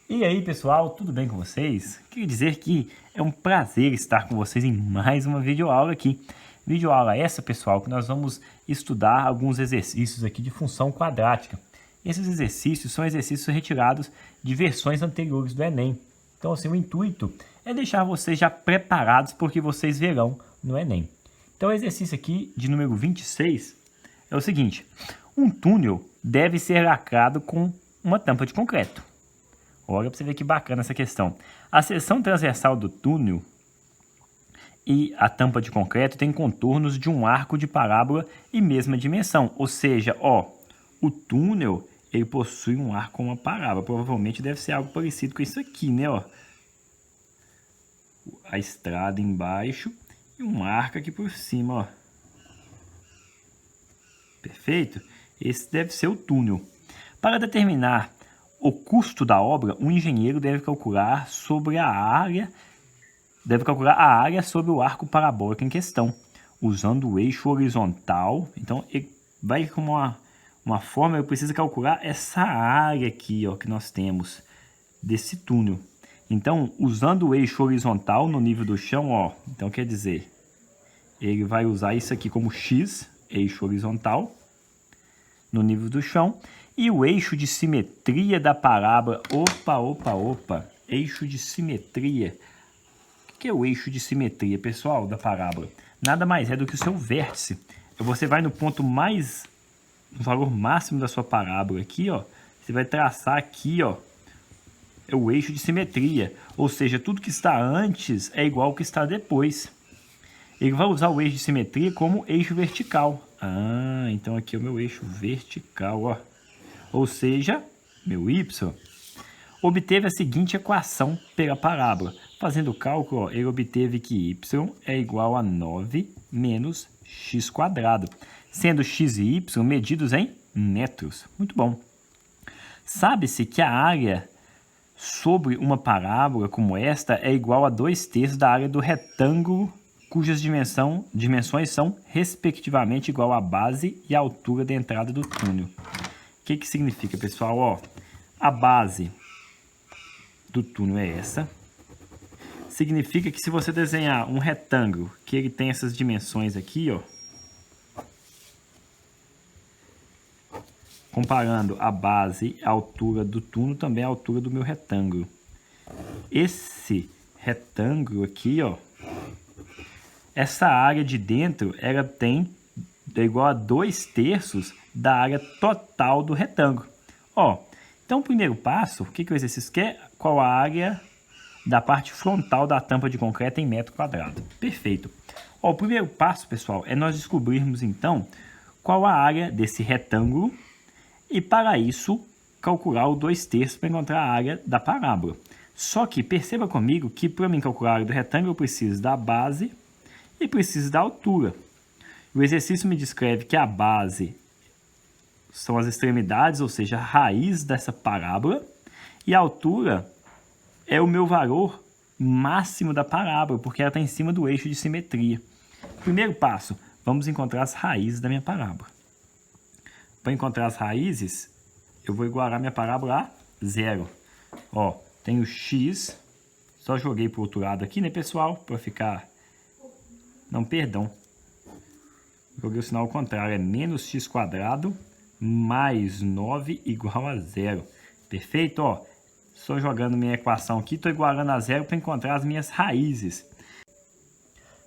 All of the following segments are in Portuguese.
E aí pessoal, tudo bem com vocês? Queria dizer que é um prazer estar com vocês em mais uma videoaula aqui. Videoaula essa, pessoal, que nós vamos estudar alguns exercícios aqui de função quadrática. Esses exercícios são exercícios retirados de versões anteriores do Enem. Então, assim, o intuito é deixar vocês já preparados porque vocês verão no Enem. Então, o exercício aqui de número 26 é o seguinte: um túnel deve ser lacrado com uma tampa de concreto. Olha para você ver que bacana essa questão. A seção transversal do túnel e a tampa de concreto tem contornos de um arco de parábola e mesma dimensão. Ou seja, ó, o túnel ele possui um arco com uma parábola. Provavelmente deve ser algo parecido com isso aqui, né? Ó. A estrada embaixo e um arco aqui por cima, ó. Perfeito? Esse deve ser o túnel. Para determinar o custo da obra, um engenheiro deve calcular a área sobre o arco parabólico em questão, usando o eixo horizontal. Então, ele vai com uma forma, eu preciso calcular essa área aqui, ó, que nós temos desse túnel. Então, usando o eixo horizontal no nível do chão, ó, então quer dizer, ele vai usar isso aqui como X, eixo horizontal, no nível do chão. E o eixo de simetria da parábola, eixo de simetria. O que é o eixo de simetria, pessoal, da parábola? Nada mais é do que o seu vértice. Você vai no ponto mais, no valor máximo da sua parábola aqui, ó. Você vai traçar aqui, ó, é o eixo de simetria. Ou seja, tudo que está antes é igual ao que está depois. Ele vai usar o eixo de simetria como eixo vertical. Ah, então aqui é o meu eixo vertical, ó. Ou seja, meu y obteve a seguinte equação pela parábola. Fazendo o cálculo, ó, ele obteve que y é igual a 9 menos x², sendo x e y medidos em metros. Muito bom. Sabe-se que a área sobre uma parábola como esta é igual a 2/3 da área do retângulo, cujas dimensões são, respectivamente, igual à base e à altura da entrada do túnel. O que significa, pessoal? Ó, a base do túnel é essa. Significa que se você desenhar um retângulo, que ele tem essas dimensões aqui, ó, comparando a base e a altura do túnel, também a altura do meu retângulo. Esse retângulo aqui, ó, essa área de dentro, ela é igual a 2/3 da área total do retângulo. Ó, então o primeiro passo, o que o exercício quer? Qual a área da parte frontal da tampa de concreto em metro quadrado? Perfeito. Ó, o primeiro passo, pessoal, é nós descobrirmos então qual a área desse retângulo e para isso calcular o 2/3 para encontrar a área da parábola. Só que perceba comigo que para mim calcular a área do retângulo eu preciso da base e preciso da altura. O exercício me descreve que a base são as extremidades, ou seja, a raiz dessa parábola, e a altura é o meu valor máximo da parábola, porque ela está em cima do eixo de simetria. Primeiro passo, vamos encontrar as raízes da minha parábola. Para encontrar as raízes, eu vou igualar minha parábola a 0. Ó, tenho x, só joguei para o outro lado aqui, né, pessoal? Para ficar... Não, perdão. Joguei o sinal ao contrário, é menos x² mais 9 igual a 0. Perfeito? Ó, só jogando minha equação aqui, estou igualando a 0 para encontrar as minhas raízes.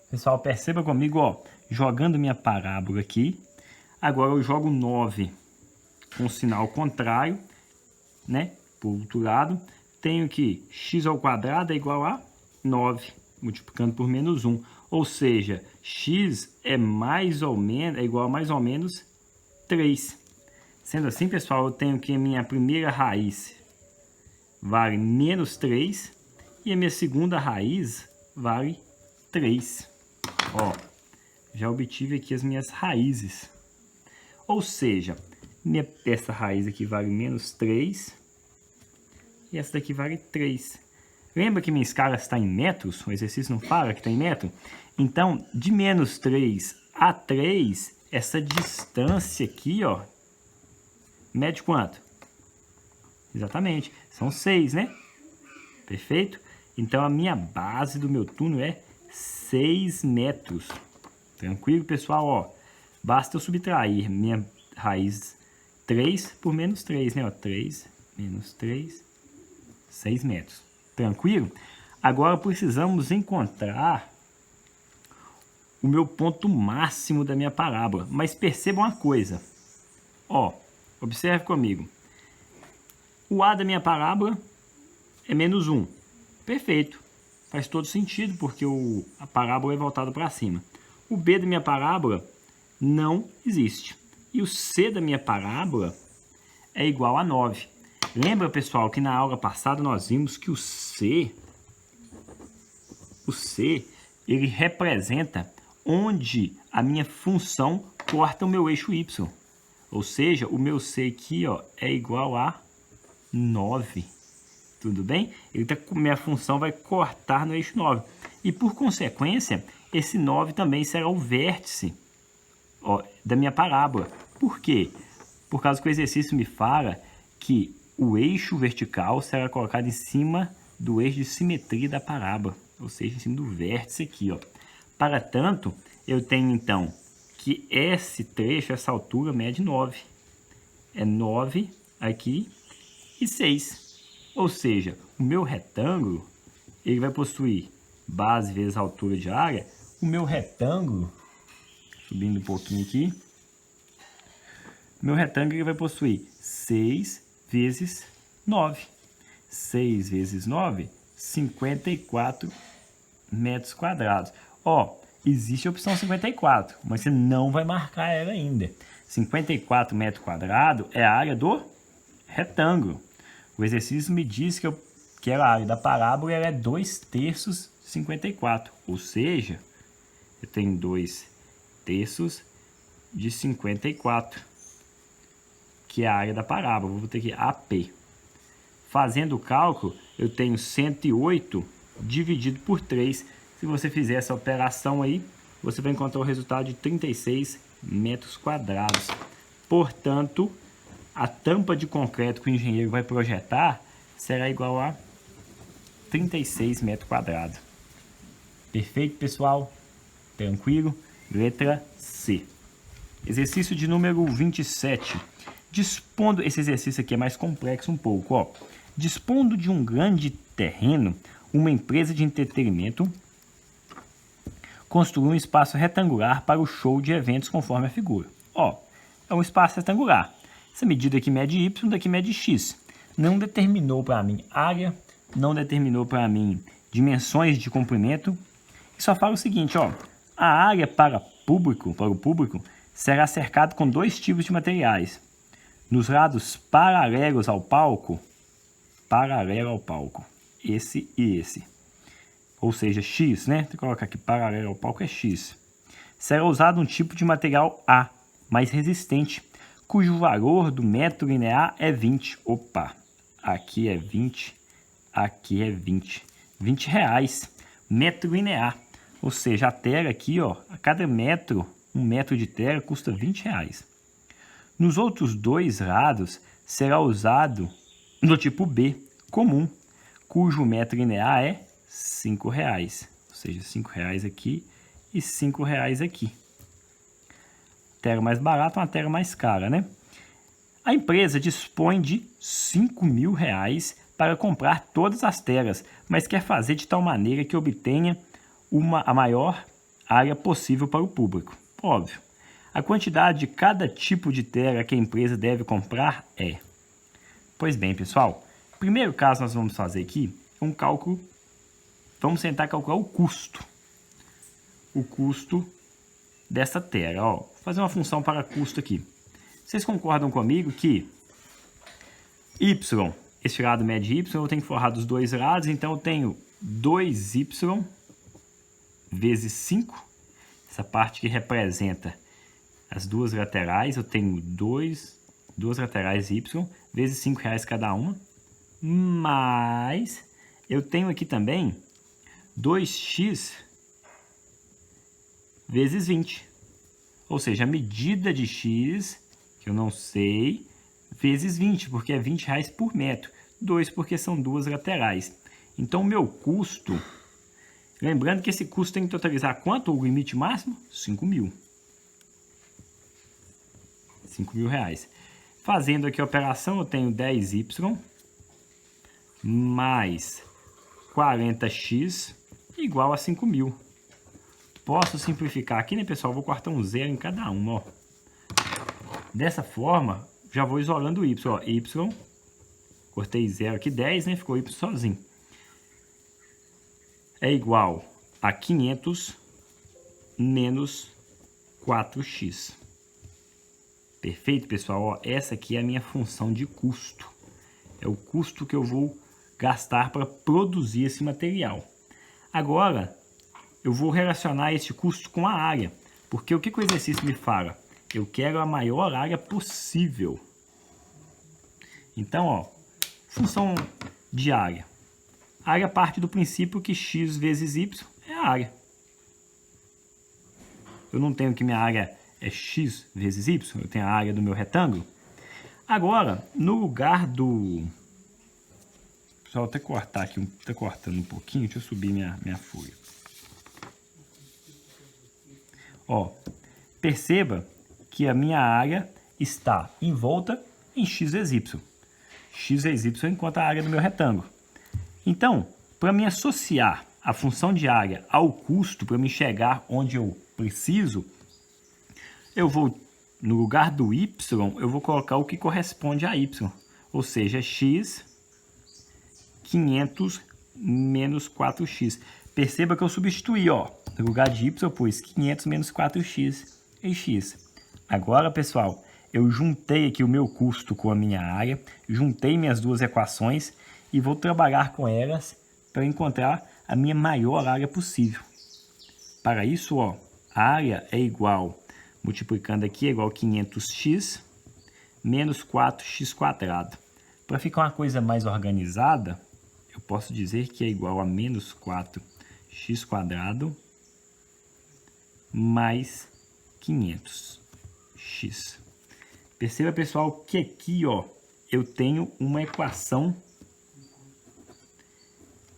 Pessoal, perceba comigo, ó, jogando minha parábola aqui. Agora eu jogo 9 com o sinal contrário, né? Por outro lado, tenho que x² é igual a 9, multiplicando por menos 1. Ou seja, x é igual a mais ou menos 3. Sendo assim, pessoal, eu tenho que a minha primeira raiz vale menos 3 e a minha segunda raiz vale 3. Ó, já obtive aqui as minhas raízes. Ou seja, essa raiz aqui vale menos 3 e essa daqui vale 3. Lembra que minha escala está em metros? O exercício não fala que está em metro? Então, de menos 3 a 3, essa distância aqui, ó, mede quanto? Exatamente, são 6, né? Perfeito? Então, a minha base do meu túnel é 6 metros. Tranquilo, pessoal? Ó, basta eu subtrair minha raiz 3 por menos 3, né? Ó, 3 menos 3, 6 metros. Tranquilo? Agora, precisamos encontrar o meu ponto máximo da minha parábola. Mas percebam uma coisa. Ó, observe comigo. O A da minha parábola é menos 1. Perfeito. Faz todo sentido, porque a parábola é voltada para cima. O B da minha parábola não existe. E o C da minha parábola é igual a 9. Lembra, pessoal, que na aula passada nós vimos que o C, ele representa onde a minha função corta o meu eixo Y. Ou seja, o meu C aqui, ó, é igual a 9. Tudo bem? Minha função vai cortar no eixo 9. E por consequência, esse 9 também será o vértice, ó, da minha parábola. Por quê? Por causa que o exercício me fala que o eixo vertical será colocado em cima do eixo de simetria da parábola. Ou seja, em cima do vértice aqui, ó. Para tanto, eu tenho então que esse trecho, essa altura, mede 9. É 9 aqui e 6. Ou seja, o meu retângulo, ele vai possuir base vezes altura de área. O meu retângulo, subindo um pouquinho aqui, meu retângulo ele vai possuir 6 vezes 9. 6 vezes 9, 54 metros quadrados. Ó, existe a opção 54, mas você não vai marcar ela ainda. 54 metros quadrados é a área do retângulo. O exercício me diz que a área da parábola é 2/3 de 54. Ou seja, eu tenho 2/3 de 54, que é a área da parábola. Vou ter aqui AP. Fazendo o cálculo, eu tenho 108 dividido por 3. Se você fizer essa operação aí, você vai encontrar o resultado de 36 metros quadrados. Portanto, a tampa de concreto que o engenheiro vai projetar será igual a 36 metros quadrados. Perfeito, pessoal? Tranquilo? Letra C. Exercício de número 27. Dispondo, esse exercício aqui é mais complexo um pouco, ó. Dispondo de um grande terreno, uma empresa de entretenimento construiu um espaço retangular para o show de eventos conforme a figura. Ó, é um espaço retangular. Essa medida aqui mede Y, daqui mede X. Não determinou para mim área, não determinou para mim dimensões de comprimento. E só fala o seguinte, ó. A área para o público será cercado com 2 tipos de materiais. Nos lados paralelos ao palco, esse e esse. Ou seja, X, né? Vou colocar aqui paralelo ao palco é X. Será usado um tipo de material A, mais resistente, cujo valor do metro linear é 20. Opa, aqui é 20, aqui é 20. 20 reais, metro linear. Ou seja, a tela aqui, ó, a cada metro, 1 metro de tela custa 20 reais. Nos outros 2 lados, será usado do tipo B, comum, cujo metro linear é 5 reais. Ou seja, 5 reais aqui e 5 reais aqui. Tela mais barata, uma tela mais cara, né? A empresa dispõe de 5.000 reais para comprar todas as telas, mas quer fazer de tal maneira que obtenha a maior área possível para o público. Óbvio. A quantidade de cada tipo de tela que a empresa deve comprar é... Pois bem, pessoal, o primeiro caso nós vamos fazer aqui é um cálculo. Vamos tentar calcular o custo. O custo dessa tela. Ó, vou fazer uma função para custo aqui. Vocês concordam comigo que y, esse lado mede y, eu tenho que forrar dos 2 lados, então eu tenho 2y vezes 5. Essa parte que representa as 2 laterais, eu tenho 2 laterais y vezes 5 reais cada uma. Mas eu tenho aqui também 2x vezes 20. Ou seja, a medida de x, que eu não sei, vezes 20, porque é 20 reais por metro. 2 porque são 2 laterais. Então, o meu custo... Lembrando que esse custo tem que totalizar quanto? O limite máximo? 5 mil. 5 mil reais. Fazendo aqui a operação, eu tenho 10y mais 40x igual a 5 mil. Posso simplificar aqui, né, pessoal? Vou cortar um zero em cada uma, ó. Dessa forma, já vou isolando o y, ó. Y, cortei zero aqui, 10, né? Ficou y sozinho. É igual a 500 menos 4x. Perfeito, pessoal? Ó, essa aqui é a minha função de custo. É o custo que eu vou gastar para produzir esse material. Agora, eu vou relacionar esse custo com a área. Porque o que o exercício me fala? Eu quero a maior área possível. Então, ó, função de área. A área parte do princípio que x vezes y é a área. Eu não tenho que minha área é x vezes y, eu tenho a área do meu retângulo. Agora, no lugar do... Pessoal, vou até cortar aqui, tá cortando um pouquinho, deixa eu subir minha folha. Ó, perceba que a minha área está envolta em x vezes y. X vezes y enquanto a área do meu retângulo. Então, para me associar a função de área ao custo, para me chegar onde eu preciso, eu vou, no lugar do y, eu vou colocar o que corresponde a y. Ou seja, x 500 menos 4x. Perceba que eu substituí, ó. No lugar de y, eu pus 500 menos 4x e x. Agora, pessoal, eu juntei aqui o meu custo com a minha área, juntei minhas duas equações e vou trabalhar com elas para encontrar a minha maior área possível. Para isso, ó, a área é igual, multiplicando aqui, é igual a 500x menos 4x quadrado. Para ficar uma coisa mais organizada, eu posso dizer que é igual a menos 4x quadrado mais 500x. Perceba, pessoal, que aqui, ó, eu tenho uma equação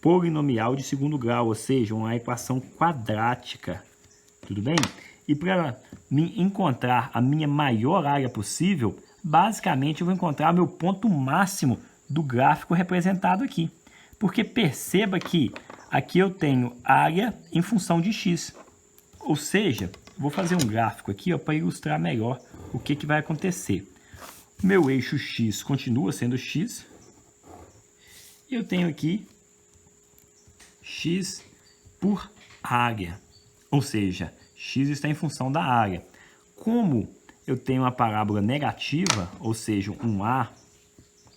polinomial de segundo grau, ou seja, uma equação quadrática, tudo bem? E para me encontrar a minha maior área possível, basicamente eu vou encontrar meu ponto máximo do gráfico representado aqui. Porque perceba que aqui eu tenho área em função de x. Ou seja, vou fazer um gráfico aqui para ilustrar melhor o que vai acontecer. Meu eixo x continua sendo x. E eu tenho aqui x por área, ou seja, x está em função da área. Como eu tenho uma parábola negativa, ou seja, um a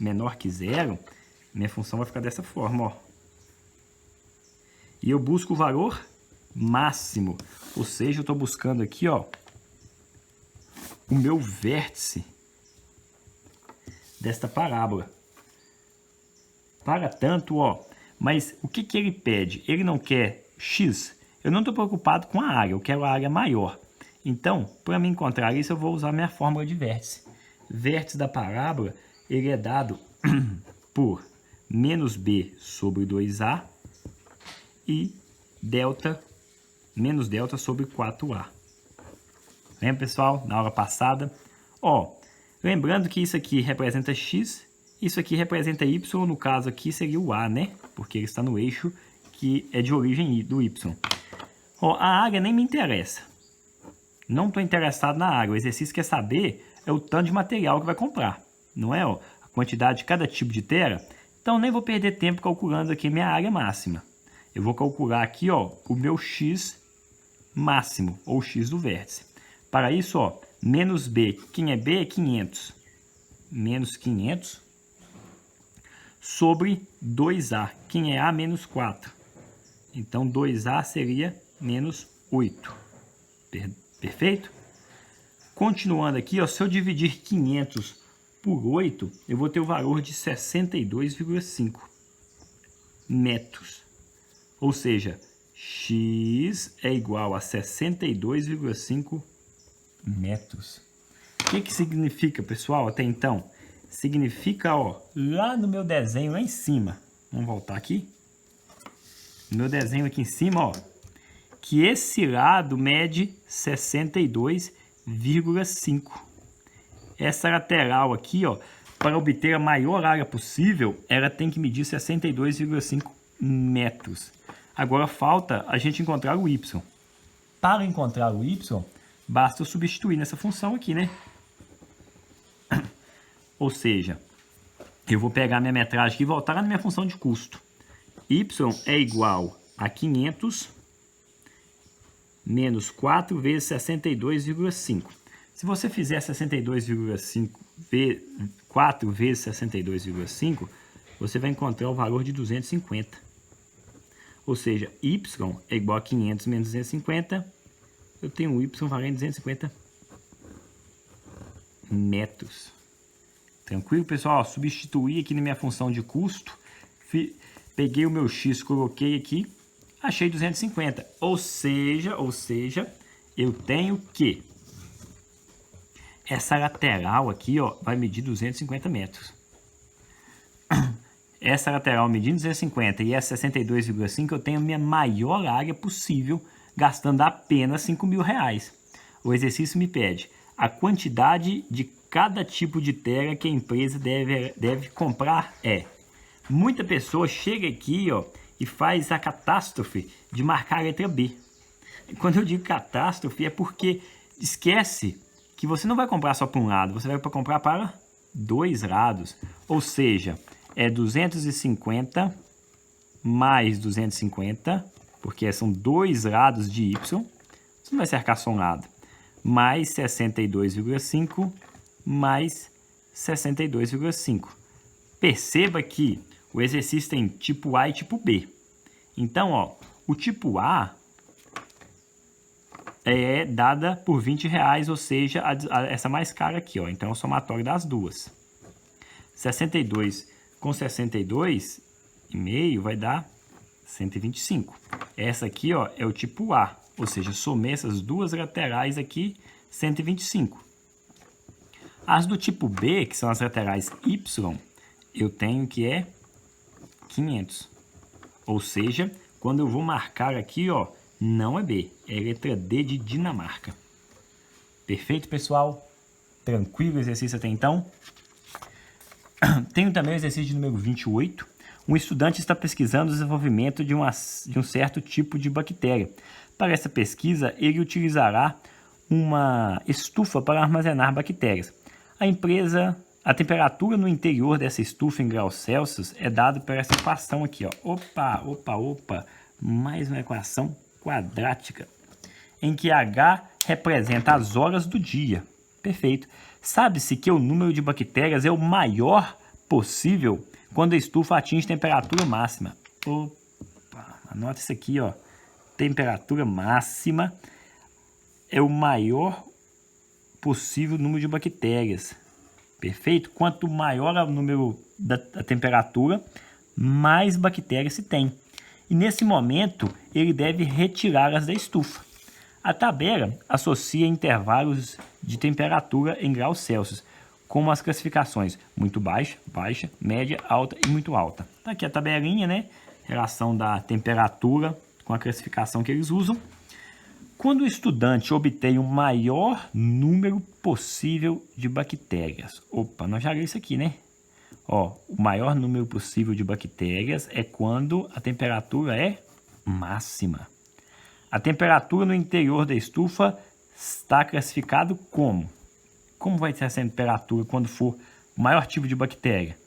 menor que zero, minha função vai ficar dessa forma, ó. E eu busco o valor máximo, ou seja, eu estou buscando aqui, ó, o meu vértice desta parábola. Para tanto, ó, mas o que ele pede? Ele não quer x. Eu não estou preocupado com a área, eu quero a área maior. Então, para me encontrar isso, eu vou usar minha fórmula de vértice. Vértice da parábola, ele é dado por menos b sobre 2a e delta, menos delta sobre 4a. Lembra, pessoal, na aula passada? Ó, lembrando que isso aqui representa x, isso aqui representa y, no caso aqui seria o a, né? Porque ele está no eixo que é de origem do y. Ó, a área nem me interessa. Não estou interessado na área. O exercício quer saber é o tanto de material que vai comprar. Não é, ó, a quantidade de cada tipo de tera? Então, nem vou perder tempo calculando aqui minha área máxima. Eu vou calcular aqui, ó, o meu x máximo, ou x do vértice. Para isso, ó, menos b. Quem é b é 500. Menos 500 sobre 2a. Quem é a? Menos 4. Então, 2a seria menos 8. Perfeito? Continuando aqui, ó, se eu dividir 500 por 8, eu vou ter o valor de 62,5 metros. Ou seja, x é igual a 62,5 metros. O que significa, pessoal, até então? Significa, ó, lá no meu desenho, lá em cima, vamos voltar aqui, no meu desenho aqui em cima, ó, que esse lado mede 62,5. Essa lateral aqui, ó, para obter a maior área possível, ela tem que medir 62,5 metros. Agora falta a gente encontrar o y. Para encontrar o y, basta eu substituir nessa função aqui, né? Ou seja, eu vou pegar minha metragem aqui e voltar na minha função de custo. Y é igual a 500 menos 4 vezes 62,5. Se você fizer 62,5 4 vezes 62,5, você vai encontrar o valor de 250. Ou seja, y é igual a 500 menos 250. Eu tenho o y valendo 250 metros. Tranquilo, pessoal? Substituí aqui na minha função de custo. Peguei o meu x, coloquei aqui. Achei 250. Ou seja, eu tenho que essa lateral aqui, ó, vai medir 250 metros. Essa lateral medindo 250 e essa 62,5, eu tenho a minha maior área possível, gastando apenas R$5.000. O exercício me pede a quantidade de cada tipo de terra que a empresa deve comprar. Muita pessoa chega aqui, ó, e faz a catástrofe de marcar a letra B. Quando eu digo catástrofe, é porque esquece que você não vai comprar só para um lado, você vai comprar para dois lados. Ou seja, é 250 mais 250, porque são dois lados de y, você não vai cercar só um lado, mais 62,5 mais 62,5. Perceba que o exercício tem tipo A e tipo B. Então, ó, o tipo A é dada por R$20, ou seja, essa mais cara aqui, ó. Então, é o somatório das duas. 62 com 62,5 vai dar 125. Essa aqui, ó, é o tipo A, ou seja, somei essas duas laterais aqui, 125. As do tipo B, que são as laterais Y, eu tenho que é 500. Ou seja, quando eu vou marcar aqui, ó, não é B, é letra D de Dinamarca. Perfeito, pessoal? Tranquilo o exercício até então? Tenho também o exercício número 28. Um estudante está pesquisando o desenvolvimento de um certo tipo de bactéria. Para essa pesquisa, ele utilizará uma estufa para armazenar bactérias. A temperatura no interior dessa estufa em graus Celsius é dada por essa equação aqui, ó. Opa, mais uma equação quadrática, em que H representa as horas do dia. Perfeito. Sabe-se que o número de bactérias é o maior possível quando a estufa atinge temperatura máxima. Opa, anota isso aqui, ó. Temperatura máxima é o maior possível número de bactérias. Perfeito? Quanto maior é o número da temperatura, mais bactérias se tem. E nesse momento, ele deve retirá-las da estufa. A tabela associa intervalos de temperatura em graus Celsius, como as classificações muito baixa, baixa, média, alta e muito alta. Tá aqui a tabelinha, né? Relação da temperatura com a classificação que eles usam. Quando o estudante obtém o maior número possível de bactérias. Opa, nós já vimos isso aqui, né? Ó, o maior número possível de bactérias é quando a temperatura é máxima. A temperatura no interior da estufa está classificado como? Como vai ser essa temperatura quando for o maior tipo de bactéria?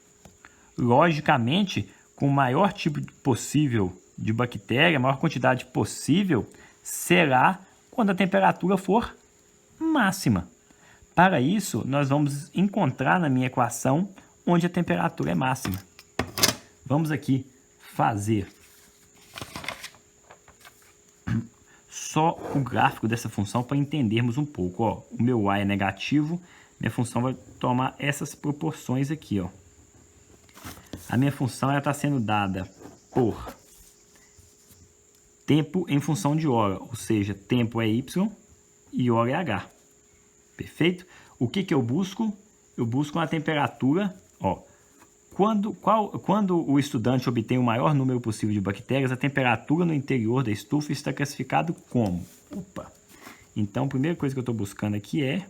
Logicamente, com o maior tipo possível de bactéria, a maior quantidade possível, será quando a temperatura for máxima. Para isso, nós vamos encontrar na minha equação onde a temperatura é máxima. Vamos aqui fazer só o gráfico dessa função para entendermos um pouco. Ó, o meu A é negativo, minha função vai tomar essas proporções aqui. Ó. A minha função está sendo dada por tempo em função de hora, ou seja, tempo é Y e hora é H. Perfeito? O que eu busco? Eu busco uma temperatura, ó, Quando o estudante obtém o maior número possível de bactérias, a temperatura no interior da estufa está classificado como? Opa! Então, a primeira coisa que eu estou buscando aqui é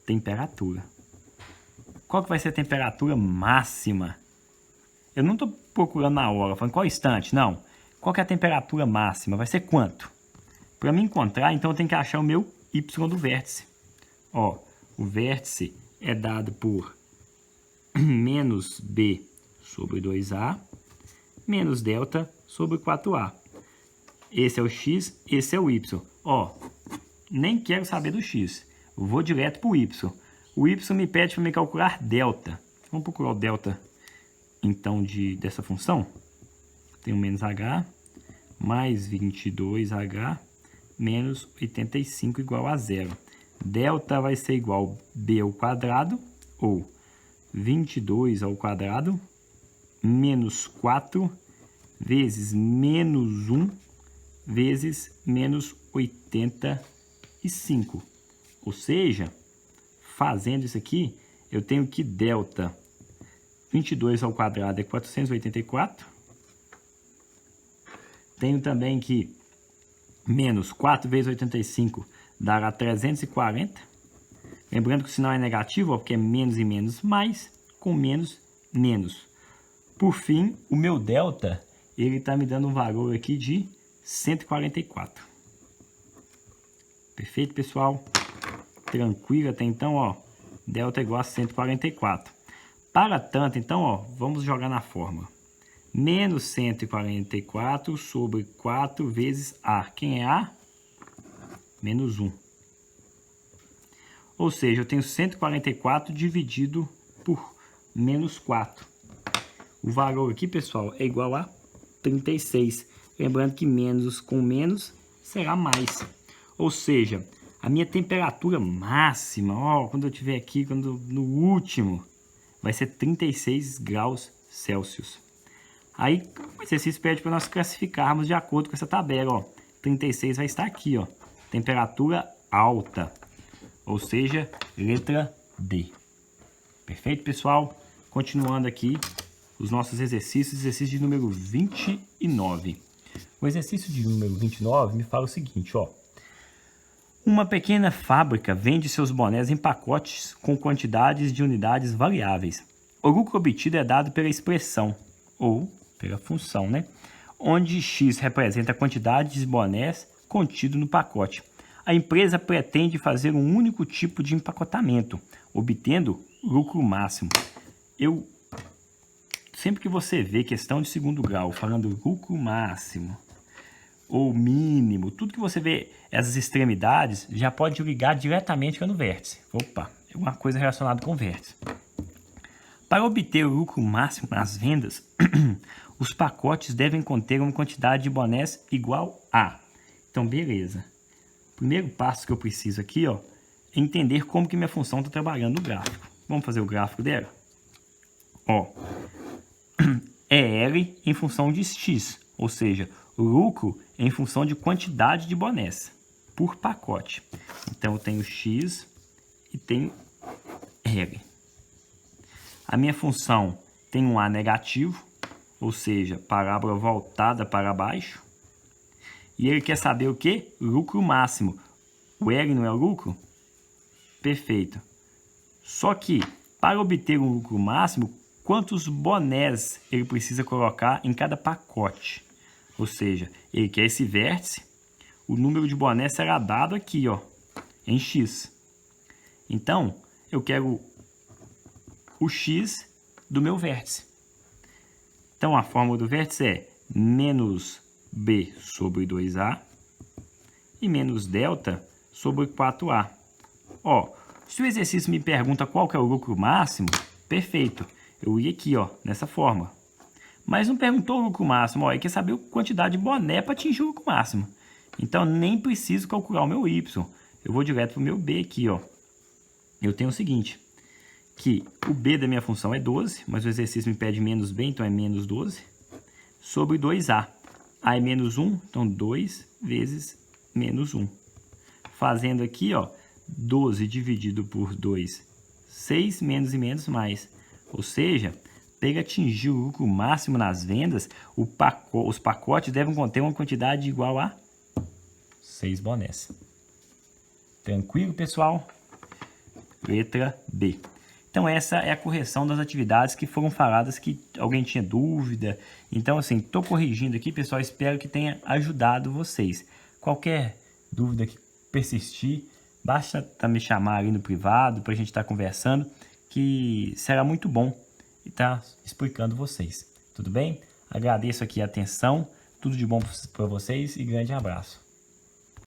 temperatura. Qual que vai ser a temperatura máxima? Eu não estou procurando na hora, falando qual instante, não. Qual que é a temperatura máxima? Vai ser quanto? Para me encontrar, então, eu tenho que achar o meu y do vértice. Ó, o vértice é dado por menos b sobre 2a, menos delta sobre 4a. Esse é o x, esse é o y. Ó, nem quero saber do x. Eu vou direto para o y. O y me pede para me calcular delta. Vamos procurar o delta, então, dessa função. Tenho menos h mais 22h menos 85 igual a 0. Delta vai ser igual a b ao quadrado, ou 22 ao quadrado, menos 4 vezes menos 1 vezes menos 85. Ou seja, fazendo isso aqui, eu tenho que delta 22 ao quadrado é 484. Tenho também que menos 4 vezes 85 dará 340. Lembrando que o sinal é negativo, ó, porque é menos e menos mais, com menos, menos. Por fim, o meu delta, ele está me dando um valor aqui de 144. Perfeito, pessoal? Tranquilo até então, ó. Delta é igual a 144. Para tanto, então, ó, vamos jogar na fórmula. Menos 144 sobre 4 vezes A. Quem é A? Menos 1. Ou seja, eu tenho 144 dividido por menos 4. O valor aqui, pessoal, é igual a 36. Lembrando que menos com menos será mais. Ou seja, a minha temperatura máxima, ó, quando eu estiver aqui, no último, vai ser 36 graus Celsius. Aí o exercício pede para nós classificarmos de acordo com essa tabela, ó. 36 vai estar aqui, ó. Temperatura alta. Ou seja, letra D. Perfeito, pessoal? Continuando aqui os nossos exercícios, exercício de número 29. O exercício de número 29 me fala o seguinte, ó. Uma pequena fábrica vende seus bonés em pacotes com quantidades de unidades variáveis. O lucro obtido é dado pela expressão, ou pela função, né? Onde x representa a quantidade de bonés contido no pacote. A empresa pretende fazer um único tipo de empacotamento, obtendo lucro máximo. Sempre que você vê questão de segundo grau falando lucro máximo ou mínimo, tudo que você vê essas extremidades já pode ligar diretamente no vértice. Opa, é uma coisa relacionada com o vértice. Para obter o lucro máximo nas vendas, os pacotes devem conter uma quantidade de bonés igual a. Então, beleza. O primeiro passo que eu preciso aqui, ó, é entender como que minha função está trabalhando no gráfico. Vamos fazer o gráfico dela? Ó, é L em função de X, ou seja, o lucro é em função de quantidade de bonés por pacote. Então, eu tenho X e tenho L. A minha função tem um A negativo, ou seja, parábola voltada para baixo. E ele quer saber o quê? Lucro máximo. O L não é o lucro? Perfeito. Só que, para obter um lucro máximo, quantos bonés ele precisa colocar em cada pacote? Ou seja, ele quer esse vértice, o número de bonés será dado aqui, ó, em X. Então, eu quero o X do meu vértice. Então, a fórmula do vértice é menos B sobre 2A e menos delta sobre 4A. Ó, se o exercício me pergunta qual que é o lucro máximo, perfeito. Eu ia aqui, ó, nessa forma. Mas não perguntou o lucro máximo, ó, ele quer saber a quantidade de boné para atingir o lucro máximo. Então, nem preciso calcular o meu Y. Eu vou direto para o meu B aqui, ó. Eu tenho o seguinte, que o B da minha função é 12, mas o exercício me pede menos B, então é menos 12, sobre 2A. A é menos 1, então 2 vezes menos 1. Fazendo aqui, ó, 12 dividido por 2, 6, menos e menos, mais. Ou seja, para ele atingir o lucro máximo nas vendas, os pacotes devem conter uma quantidade igual a 6 bonés. Tranquilo, pessoal? Letra B. Então essa é a correção das atividades que foram faladas que alguém tinha dúvida. Então assim, estou corrigindo aqui, pessoal, espero que tenha ajudado vocês. Qualquer dúvida que persistir, basta me chamar ali no privado para a gente estar conversando, que será muito bom estar explicando vocês. Tudo bem? Agradeço aqui a atenção, tudo de bom para vocês e grande abraço.